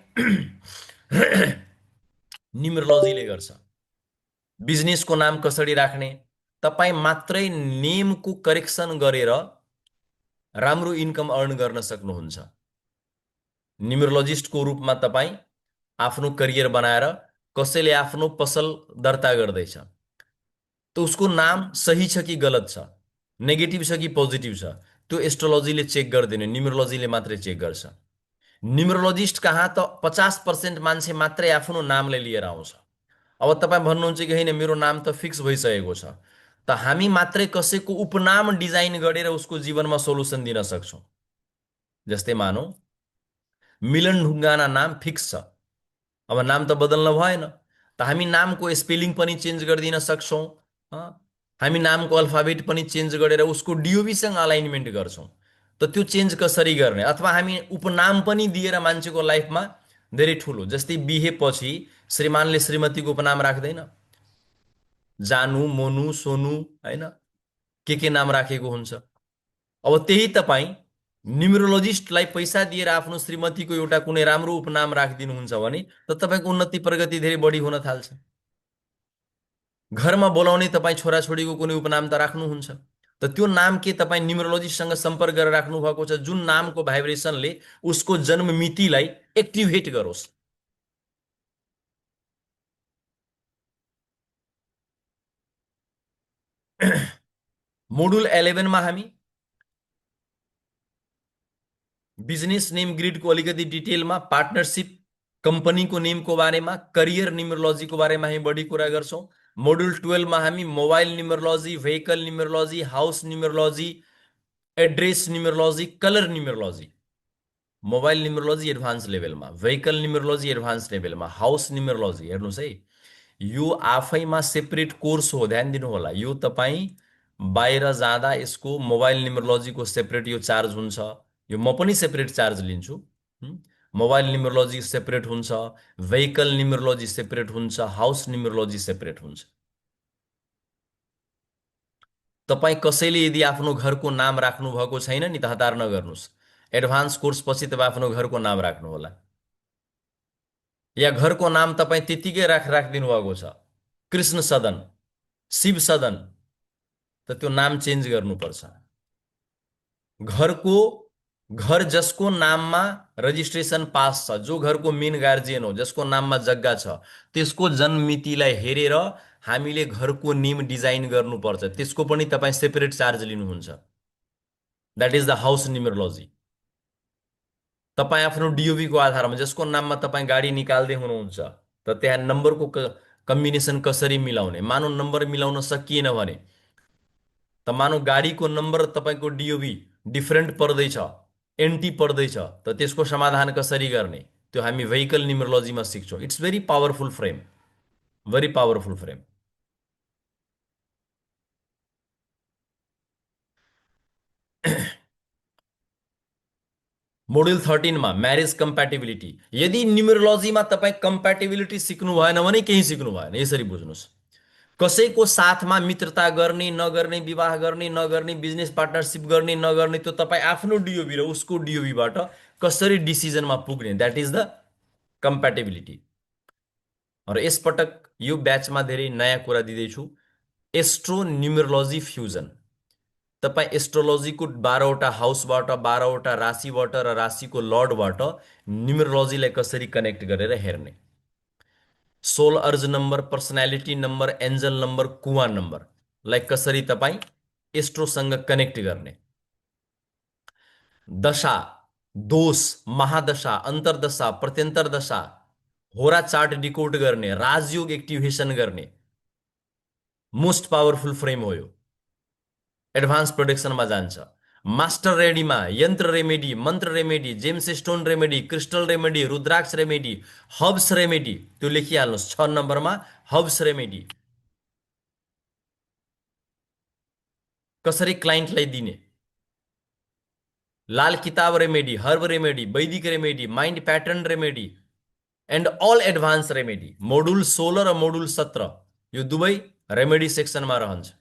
Speaker 1: न्युमरोलोजीले गर्छ। बिजनेसको नाम कसरी राख्ने, तपाईँ मात्रै नेमको करेक्सन गरेर राम्रो इन्कम अर्न गर्न सक्नुहुन्छ। न्युमरोलोजिस्टको रूपमा तपाईँ आफ्नो करियर बनाएर कसैले आफ्नो पसल दर्ता गर्दैछ त उसको नाम सही छ कि गलत छ, नेगेटिभ छ कि पोजिटिभ छ, त्यो एस्ट्रोलोजीले चेक गर्दैन, न्युमरोलोजीले मात्रै चेक गर्छ। न्युमरोलोजिस्ट कहाँ त 50% मान्छे मात्रै आफ्नो नामलाई लिएर आउँछ। अब तपाईँ भन्नुहुन्छ कि होइन मेरो नाम त फिक्स भइसकेको छ, त हामी मात्रै कसैको उपनाम डिजाइन गरेर उसको जीवनमा सोलुसन दिन सक्छौँ। जस्तै मानौ मिलन ढुङ्गाना नाम फिक्स छ, अब नाम त बदल्न भएन, त हामी नामको स्पेलिङ पनि चेन्ज गरिदिन सक्छौँ। अँ, हामी नामको अल्फाबेट पनि चेन्ज गरेर उसको डिओबीसँग अलाइनमेन्ट गर्छौँ। त त्यो चेन्ज कसरी गर्ने, अथवा हामी उपनाम पनि दिएर मान्छेको लाइफमा धेरै ठुलो, जस्तै बिहेपछि श्रीमानले श्रीमतीको उपनाम राख्दैन, जानु मोनु सोनु होइन, के नाम राखेको हुन्छ। अब त्यही तपाईँ न्युमरोलोजिस्टलाई पैसा दिएर आफ्नो श्रीमतीको एउटा कुनै राम्रो उपनाम राखिदिनुहुन्छ भने त तपाईँको उन्नति प्रगति धेरै बढी हुन थाल्छ। घरमा बोलाउने तपाईँ छोराछोरीको कुनै उपनाम त राख्नुहुन्छ, त त्यो नाम के तपाईँ न्युमरोलोजिस्टसँग सम्पर्क गरेर राख्नु भएको छ जुन नामको भाइब्रेसनले उसको जन्म मितिलाई एक्टिभेट गरोस्। मोडुल 11 मा हामी बिजनेस नेम ग्रिडको अलिकति डिटेलमा, पार्टनरसिप कम्पनीको नेमको बारेमा, करियर न्युमरोलोजीको बारेमा हामी बढी कुरा गर्छौँ। मोडुल 12 मा हामी mobile numerology, vehicle numerology, house numerology, address numerology, colour numerology, mobile numerology advance लेभलमा, भेहिकल न्युमरोलोजी एडभान्स लेभलमा, हाउस न्युमरोलोजी हेर्नुहोस् है, यो आफैमा सेपरेट कोर्स हो, ध्यान दिनु होला। यो तपाईँ बाहिर जाँदा यसको मोबाइल न्युमरोलोजीको सेपरेट यो चार्ज हुन्छ, यो म पनि सेपरेट चार्ज लिन्छु। मोबाइल न्युमरोलोजी सेपरेट हुन्छ, भेहिकल न्युमरोलोजी सेपरेट हुन्छ, हाउस न्युमरोलोजी सेपरेट हुन्छ। तपाईँ कसैले यदि आफ्नो घरको नाम राख्नु भएको छैन नि त हतार नगर्नुहोस्, एडभान्स कोर्स पछि तपाईँ आफ्नो घरको नाम राख्नु होला, या घरको नाम तपाईँ त्यतिकै राखिदिनु भएको छ कृष्ण सदन, शिव सदन, त त्यो नाम चेन्ज गर्नुपर्छ। घरको घर जसको नाममा रजिस्ट्रेसन पास छ, जो घरको मेन गार्जियन हो, जसको नाममा जग्गा छ, त्यसको जन्म मितिलाई हेरेर हामीले घरको नेम डिजाइन गर्नुपर्छ, त्यसको पनि तपाईँ सेपरेट चार्ज लिनुहुन्छ। That is the house numerology. तपाईँ आफ्नो डिओबीको आधारमा जसको नाममा तपाईँ गाडी निकाल्दै हुनुहुन्छ, त त्यहाँ नम्बरको कम्बिनेसन कसरी मिलाउने, मानौ नम्बर मिलाउन सकिएन भने, त मानौ गाडीको नम्बर तपाईँको डिओबी डिफरेन्ट पर्दैछ, एन्टी पर्दैछ, त त्यसको समाधान कसरी गर्ने, त्यो हामी भेहिकल न्युमरोलोजीमा सिक्छौँ। It's very powerful frame, very powerful frame. Module 13 मा म्यारेज कम्प्याटिबिलिटी। यदि न्युमरोलोजीमा तपाईँ कम्प्याटिबिलिटी सिक्नु भएन भने केही सिक्नु भएन, यसरी बुझ्नुहोस्। कसैको साथमा मित्रता गर्ने नगर्ने, विवाह गर्ने नगर्ने, बिजनेस पार्टनरसिप गर्ने नगर्ने, त्यो तपाईँ आफ्नो डिओबी र उसको डिओबीबाट कसरी डिसिजनमा पुग्ने, द्याट इज द कम्प्याटिबिलिटी। र यसपटक यो ब्याचमा धेरै नयाँ कुरा दिँदैछु, एस्ट्रो न्युमरोलोजी फ्युजन। तपाईँ एस्ट्रोलोजीको 12वटा हाउसबाट, 12वटा राशिबाट र राशिको लर्डबाट न्युमरोलोजीलाई कसरी कनेक्ट गरेर हेर्ने, सोल अर्ज number, personality number, angel number, कुवा नम्बरलाई कसरी तपाईँ एस्ट्रोसँग कनेक्ट गर्ने, दशा, दोष, महादशा, अन्तर्दशा, प्रत्यन्तर दशा, होरा चार्ट डिकोड गर्ने, राजयोग एक्टिभेसन गर्ने, मोस्ट पावरफुल फ्रेम हो यो। एडभान्स प्रोडक्सनमा जान्छ। मास्टर रेडीमा यन्त्र रेमेडी, मन्त्र remedy, gems stone remedy, crystal remedy, रुद्राक्ष रेमेडी, हब्स रेमेडी, त्यो लेखिहाल्नुहोस् 6 नम्बरमा, हब्स रेमेडी कसरी क्लाइन्टलाई दिने, Lal Kitab remedy, herb remedy, Vedic remedy, mind pattern remedy and all advance remedy. Module 16 र मोडुल 17 यो दुवै रेमेडी सेक्सनमा रहन्छ।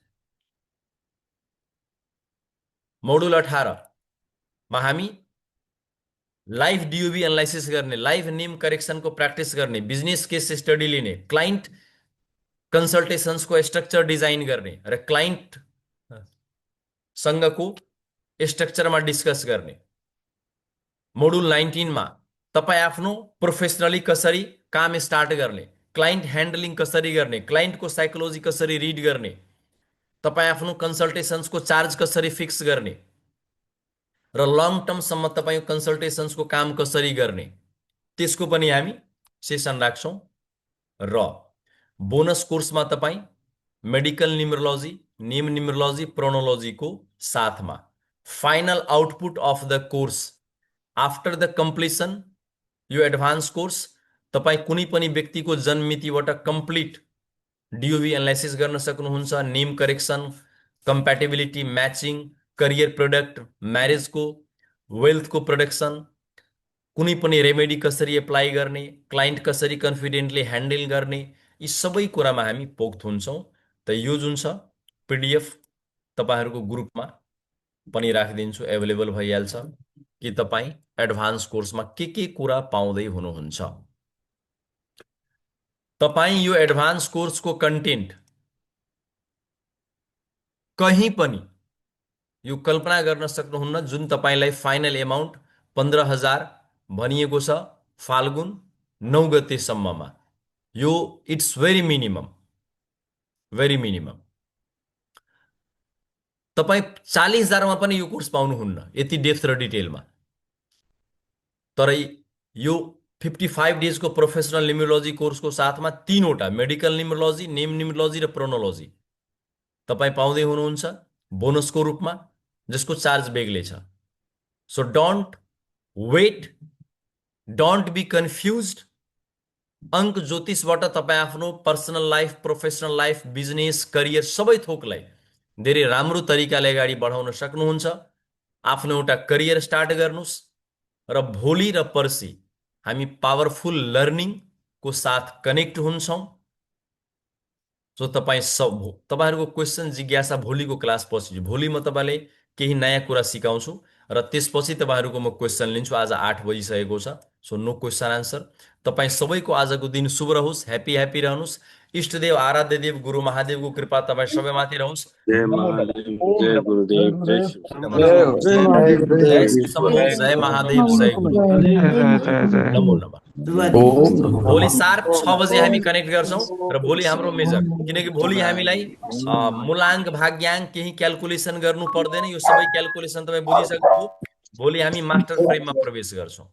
Speaker 1: मोडुल 18 मा हामी लाइफ डिओबी एनालाइसिस गर्ने, लाइफ नेम करेक्सनको प्र्याक्टिस गर्ने, बिजनेस केस स्टडी लिने, क्लाइन्ट कन्सल्टेसन्सको स्ट्रक्चर डिजाइन गर्ने र क्लाइन्ट सँगको स्ट्रक्चरमा डिस्कस गर्ने। मोडुल 19 मा तपाईँ आफ्नो प्रोफेसनली कसरी काम स्टार्ट गर्ने, क्लाइन्ट ह्यान्डलिङ कसरी गर्ने, क्लाइन्टको साइकोलोजी कसरी रिड गर्ने, तपाईँ आफ्नो कन्सल्टेसन्सको चार्ज कसरी फिक्स गर्ने, र लङ टर्मसम्म तपाईँ कन्सल्टेसन्सको काम कसरी गर्ने त्यसको पनि हामी सेसन राख्छौँ। र बोनस कोर्समा तपाईँ मेडिकल न्युमरोलोजी, नेम न्युमरोलोजी, प्रोनोलोजीको साथमा final output of the course after the completion यो एडभान्स कोर्स तपाईँ कुनै पनि व्यक्तिको जन्ममितिबाट कम्प्लिट डिओभी एनालाइसिस गर्न सक्नुहुन्छ, name correction, compatibility matching, career product, म्यारेजको, वेल्थको प्रोडक्सन, कुनै पनि रेमेडी कसरी एप्लाई गर्ने, क्लाइन्ट कसरी कन्फिडेन्टली ह्यान्डल गर्ने, यी सबै कुरामा हामी पोख्त हुन्छौँ। त यो जुन छ पिडिएफ तपाईँहरूको ग्रुपमा पनि राखिदिन्छु, एभाइलेबल भइहाल्छ कि तपाईँ एडभान्स कोर्समा के कुरा पाउँदै हुनुहुन्छ। तपाईँ यो एडभान्स कोर्सको कन्टेन्ट कहीँ पनि यो कल्पना गर्न सक्नुहुन्न जुन तपाईँलाई फाइनल एमाउन्ट 15,000 भनिएको छ फाल्गुन 9 गतेसम्ममा। यो it's very minimum, very minimum. तपाईँ 40,000मा पनि यो कोर्स पाउनुहुन्न यति डेप्थ र डिटेलमा। तर यो 55 डेजको प्रोफेसनल न्युमरोलोजी कोर्सको साथमा 3वटा मेडिकल न्युमरोलोजी, नेम न्युमरोलोजी र प्रोनोलोजी तपाईँ पाउँदै हुनुहुन्छ बोनसको रूपमा, जसको चार्ज बेग्लै छ। So don't wait, don't be confused. अङ्क ज्योतिषबाट तपाईँ आफ्नो personal life, professional life, business, career सबै थोकलाई धेरै राम्रो तरिकाले अगाडि बढाउन सक्नुहुन्छ। आफ्नो एउटा करियर स्टार्ट गर्नुहोस् र भोलि र पर्सि हामी पावरफुल लर्निङको साथ कनेक्ट हुन्छौँ। सो तपाईँहरूको क्वेसन जिज्ञासा भोलिको क्लास पछि, भोलि म तपाईँलाई केही नयाँ कुरा सिकाउँछु र त्यसपछि तपाईँहरूको म क्वेसन लिन्छु। आज 8 बजिसकेको छ, सो नो क्वेसन आन्सर। तपाईँ सबैको आजको दिन शुभ रहोस्, ह्याप्पी रहनुहोस्। इष्टदेव आराध्य देव गुरु महादेवको कृपा तपाईँ सबैमाथि रहोस्।
Speaker 2: जय
Speaker 1: नमो नमः।
Speaker 2: महादेव,
Speaker 1: ओम
Speaker 2: जय
Speaker 1: नमः
Speaker 2: गुरुदेव, जय
Speaker 1: शिवाय।
Speaker 2: शिव
Speaker 1: नमो
Speaker 2: शंकर।
Speaker 1: नमः।
Speaker 2: जय महादेव,
Speaker 1: जय
Speaker 2: जय
Speaker 1: शिव शंभो,
Speaker 2: ईश्वर।
Speaker 1: जय महादेव, जय गुरुदेव। नमो नमः। भोलि शार्प 6 बजे हामी कनेक्ट गर्छौँ र भोलि हाम्रो मेजर, किनकि भोलि हामीलाई मूलाङ्क, भाग्याङ्क केही क्यालकुलेसन गर्नु पर्दैन। यो सबै क्यालकुलेसन तपाईँ बुझिसक्नुभयो। भोलि हामी मास्टर फ्रेममा प्रवेश गर्छौँ।